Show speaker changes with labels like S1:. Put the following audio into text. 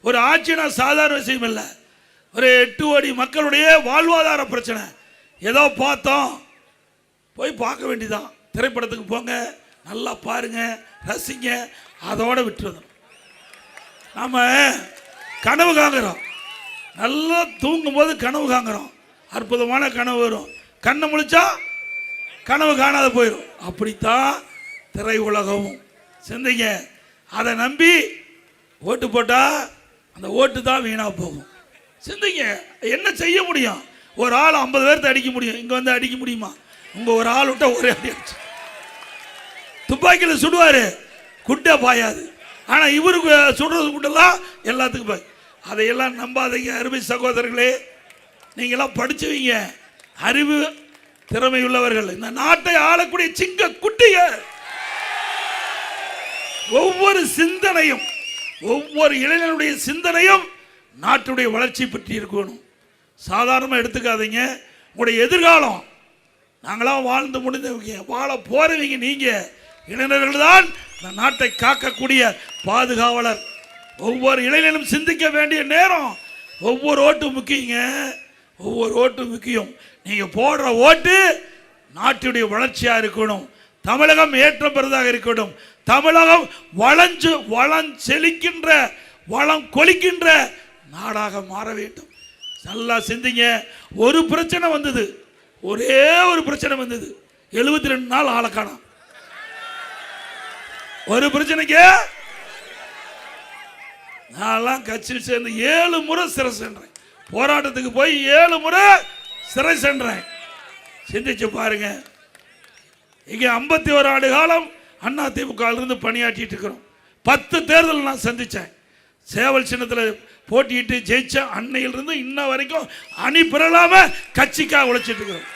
S1: ஒரு ஆட்சினா சாதாரண விஷயம் இல்லை. ஒரு 8 கோடி மக்களுடைய வாழ்வாதார பிரச்சனை. ஏதோ பார்த்தோம், போய் பார்க்க வேண்டியதான். திரைப்படத்துக்கு போங்க, நல்லா பாருங்க, ரசிங்க, அதோட விட்டுருந்தோம். நாம் கனவு காங்குறோம், நல்லா தூங்கும் போது கனவு காங்குறோம், அற்புதமான கனவு வரும். கண்ணை முழிச்சா கனவு காணாத போயிடும். அப்படித்தான் திரை உலகமும். சிந்திங்க, அதை நம்பி ஓட்டு போட்டா அந்த ஓட்டு தான் வீணா போகும். சிந்திங்க, என்ன செய்ய முடியும்? ஒரு ஆள் 50 பேர்த்த அடிக்க முடியும், இங்க வந்து அடிக்க முடியுமா? உங்க ஒரு ஆள் விட்டா ஒரே அடி அடிச்சு துப்பாக்கியில் சுடுவாரு, குட்டை பாயாது. ஆனா இவருக்கு சுடுறது குட்டெல்லாம் எல்லாத்துக்கும் பாய். அதையெல்லாம் நம்பாதீங்க அருமை சகோதரர்களே. நீங்களாம் படிச்சுவீங்க, அறிவு திறமை உள்ளவர்கள், இந்த நாட்டை ஆளக்கூடிய சிங்க குட்டிய. ஒவ்வொரு சிந்தனையும், ஒவ்வொரு இளைஞனுடைய சிந்தனையும் நாட்டுடைய வளர்ச்சி பற்றி இருக்கணும். சாதாரணமாக எடுத்துக்காதீங்க. உங்களுடைய எதிர்காலம், நாங்களாம் வாழ்ந்து முடிந்தவங்க, வாழ போறவங்க நீங்க இளைஞர்கள் தான் இந்த நாட்டை காக்கக்கூடிய பாதுகாவலர். ஒவ்வொரு இளைஞனும் சிந்திக்க வேண்டிய நேரம். ஒவ்வொரு ஓட்டும் முக்கியங்க, ஒவ்வொரு ஓட்டும் முக்கியம். நீங்க போடுற ஓட்டு நாட்டுடைய வளர்ச்சியா இருக்கணும், தமிழகம் ஏற்றம் பெறதாக இருக்கணும், தமிழகம் செழிக்கின்ற வளம் கொலிக்கின்ற நாடாக மாற வேண்டும். நல்லா சிந்திங்க. ஒரு பிரச்சனை வந்தது, ஒரே ஒரு பிரச்சனை வந்தது, 72 நாள் ஆளை காணோம். ஒரு பிரச்சனைக்கு நான் கட்சியில் சேர்ந்து 7 முறை சிறை சென்றேன். போராட்டத்துக்கு போய் 7 முறை சிறை சென்றேன். சிந்திச்சு பாருங்க. இங்கே 51 ஆண்டு காலம் அதிமுக இருந்து பணியாற்றிட்டு இருக்கிறோம். 10 தேர்தல் நான் சந்திச்சேன். சேவல் சின்னத்தில் போட்டிட்டு ஜெயிச்ச அன்னையிலிருந்து இன்ன வரைக்கும் அணி பெறலாம கட்சிக்காக உழைச்சிட்டு இருக்கிறோம்.